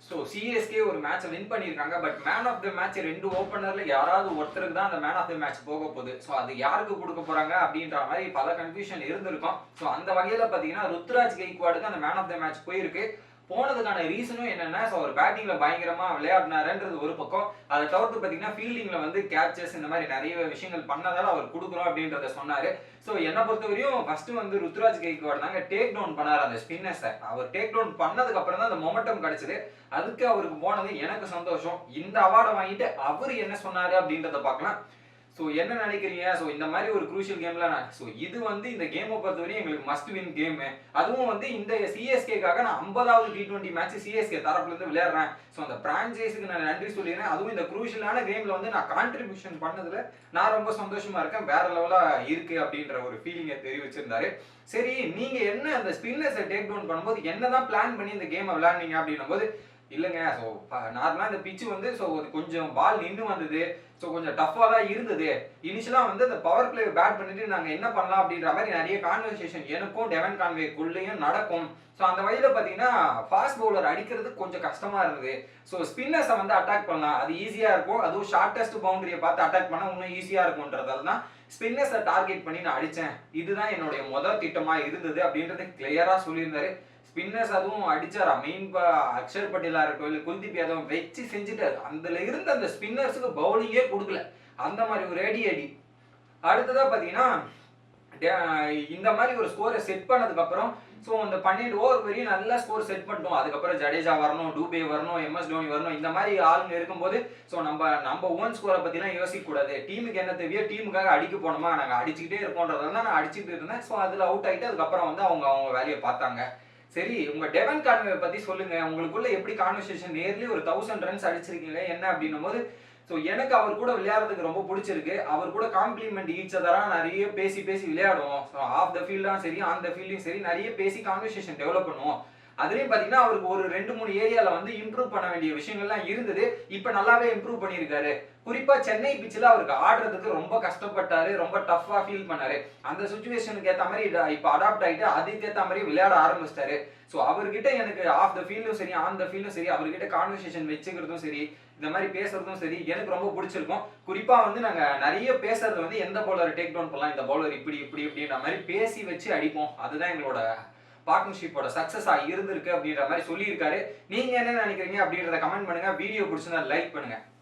So CSK ஒரு மேட்சை win பண்ணியிருக்காங்க. But man of the match 2 ஓப்பனர்ல யாராவது ஒருத்தருக்கு தான் அந்த மேன் ஆஃப் த மேட்ச் போக போகுது. ஸோ அது யாருக்கு கொடுக்க போறாங்க அப்படின்ற மாதிரி பல கன்ஃபியூஷன் இருந்திருக்கும். ஸோ அந்த வகையில் பார்த்தீங்கன்னா ருத்ராஜ் கெய்க்வாடுக்கு அந்த மேன் ஆஃப் த மேட்ச் போயிருக்கு. போனதுக்கான ரீசனும் என்னன்னா, ஸோ அவர் பேட்டிங்ல பயங்கரமா விளையாடினாருன்றது ஒரு பக்கம். அதை தவிர்த்து பார்த்தீங்கன்னா ஃபீல்டிங்ல வந்து கேட்சஸ் இந்த மாதிரி நிறைய விஷயங்கள் பண்ணதால அவர் கொடுக்குறோம் அப்படின்றத சொன்னாரு. ஸோ என்னை பொறுத்தவரையும் ஃபர்ஸ்ட் வந்து ருத்ராஜ் கெய்க்வாட் தாங்க டேக் டவுன் பண்ணாரு அந்த ஸ்பின்னர்ஸை. அவர் டேக் டவுன் பண்ணதுக்கு அப்புறம் தான் அந்த மொமெண்டம் கிடைச்சது. அதுக்கு அவருக்கு போனது எனக்கு சந்தோஷம். இந்த அவார்டை வாங்கிட்டு அவர் என்ன சொன்னாரு அப்படின்றத பார்க்கலாம். ஸோ என்ன நினைக்கிறீங்க? ஸோ இந்த மாதிரி ஒரு குரூஷியல் கேம்ல ஸோ இது வந்து இந்த கேமை பொறுத்தவரையும் எங்களுக்கு மஸ்ட் வின் கேம். அதுவும் வந்து இந்த சிஎஸ்கேக்காக நான் 50வது T20 மேட்ச் சிஎஸ்கே தரப்புல இருந்து விளையாடுறேன். ஸோ அந்த பிரான்சைஸுக்கு நான் நன்றி சொல்லிடுறேன். அதுவும் இந்த குரூஷியலான கேம்ல வந்து நான் கான்ட்ரிபியூஷன் பண்ணதுல நான் ரொம்ப சந்தோஷமா இருக்கேன். வேற லெவலா இருக்கு அப்படின்ற ஒரு ஃபீலிங்கை தெரிவிச்சிருந்தாரு. சரி, நீங்க என்ன அந்த ஸ்பின்னர்ஸை டேக் டவுன் பண்ணும்போது என்னதான் பிளான் பண்ணி இந்த கேமை விளையாடுனீங்க அப்படின்னும் போது, இல்லைங்க ஸோ நார்மலாக இந்த பிச்சு வந்து ஸோ கொஞ்சம் பால் நின்று வந்தது. ஸோ கொஞ்சம் டஃப்பாக தான் இருந்தது. இனிஷியலாக வந்து அந்த பவர் பிளே பேட் பண்ணிட்டு நாங்கள் என்ன பண்ணலாம் அப்படின்ற மாதிரி நிறைய கான்வர்சேஷன் எனக்கும் டெவன் கான்வேக்குள்ளேயும் நடக்கும். ஸோ அந்த வகையில் பார்த்தீங்கன்னா ஃபாஸ்ட் பவுலர் அடிக்கிறது கொஞ்சம் கஷ்டமாக இருந்தது. ஸோ ஸ்பின்னர்ஸை வந்து அட்டாக் பண்ணலாம், அது ஈஸியாக இருக்கும். அதுவும் ஷார்டஸ்ட் பவுண்டரியை பார்த்து அட்டாக் பண்ணால் இன்னும் ஈஸியாக இருக்கும்ன்றதால தான் ஸ்பின்னர்ஸை டார்கெட் பண்ணி நான் அடித்தேன். இதுதான் என்னுடைய முதல் திட்டமாக இருந்தது அப்படின்றது கிளியராக சொல்லியிருந்தாரு. ஸ்பின்னர்ஸ் அதுவும் அடிச்சாரா, மெயின் அக்ஷர் பட்டேலா இருக்கட்டும் இல்லை குல்தீப் யாதவ் வச்சு செஞ்சுட்டாரு. அதுல இருந்த அந்த ஸ்பின்னர்ஸுக்கு பவுலிங்கே கொடுக்கல, அந்த மாதிரி ஒரு அடி. அடுத்ததா பாத்தீங்கன்னா இந்த மாதிரி ஒரு ஸ்கோரை செட் பண்ணதுக்கு அப்புறம் ஸோ அந்த 12 ஓவர் வரையும் நல்ல ஸ்கோர் செட் பண்ணிட்டோம். அதுக்கப்புறம் ஜடேஜா வரணும், டூபே வரணும், MS தோனி வரணும், இந்த மாதிரி ஆளுங்க இருக்கும்போது ஸோ நம்ம ஓன் ஸ்கோரை பத்திலாம் யோசிக்க கூடாது. டீமுக்கு என்ன தேவையோ டீமுக்காக அடிக்க போனோமா, நாங்கள் அடிச்சுக்கிட்டே இருக்கோன்றதால நான் அடிச்சுட்டு இருந்தேன். ஸோ அதுல அவுட் ஆகிட்டு அதுக்கப்புறம் வந்து அவங்க வேலையை பார்த்தாங்க. சரி, உங்க டெவன் கான்வே பத்தி சொல்லுங்க. உங்களுக்குள்ள எப்படி கான்வர்சேஷன்? நேர்லி ஒரு 1000 ரன்ஸ் அடிச்சிருக்கீங்க என்ன அப்படின்னும் போது, ஸோ எனக்கு அவர் கூட விளையாடுறதுக்கு ரொம்ப பிடிச்சிருக்கு. அவர் கூட காம்ப்ளிமெண்ட் ஈச் அதரா நிறைய பேசி விளையாடுவோம். ஸோ ஆஃப் த ஃபீல்டும் சரி, ஆன் த ஃபீல்டும் சரி, நிறைய பேசி கான்வர்சேஷன் டெவலப் பண்ணுவோம். அதுலயும் பாத்தீங்கன்னா அவருக்கு ஒரு 2-3 ஏரியால வந்து இம்ப்ரூவ் பண்ண வேண்டிய விஷயங்கள்லாம் இருந்தது. இப்ப நல்லாவே இம்ப்ரூவ் பண்ணியிருக்காரு. குறிப்பா சென்னை பிச்சில் அவருக்கு ஆடுறதுக்கு ரொம்ப கஷ்டப்பட்டாரு, ரொம்ப டஃபா ஃபீல் பண்ணாரு. அந்த சுச்சுவேஷனுக்கு ஏற்ற மாதிரி இப்ப அடாப்ட் ஆகிட்டு அதுக்கேற்ற மாதிரி விளையாட ஆரம்பிச்சிட்டாரு. ஸோ அவர்கிட்ட எனக்கு ஆஃப் த ஃபீல்டும் சரி, ஆன் த ஃபீல்டும் சரி, அவர்கிட்ட கான்வர்சேஷன் வச்சுக்கிறதும் சரி, இந்த மாதிரி பேசுறதும் சரி எனக்கு ரொம்ப பிடிச்சிருக்கும். குறிப்பா வந்து நாங்க நிறைய பேசுறது வந்து எந்த பவுலர் டேக் டவுன் பண்ணலாம், இந்த பவுலர் இப்படி இப்படின்ற மாதிரி பேசி வச்சு அடிப்போம். அதுதான் எங்களோட பார்ட்னர்ஷிப்போட சக்சஸா இருந்திருக்கு அப்படின்ற மாதிரி சொல்லியிருக்காரு. நீங்க என்ன நினைக்கிறீங்க அப்படின்றத கமெண்ட் பண்ணுங்க. வீடியோ பிடிச்சிருந்தா லைக் பண்ணுங்க.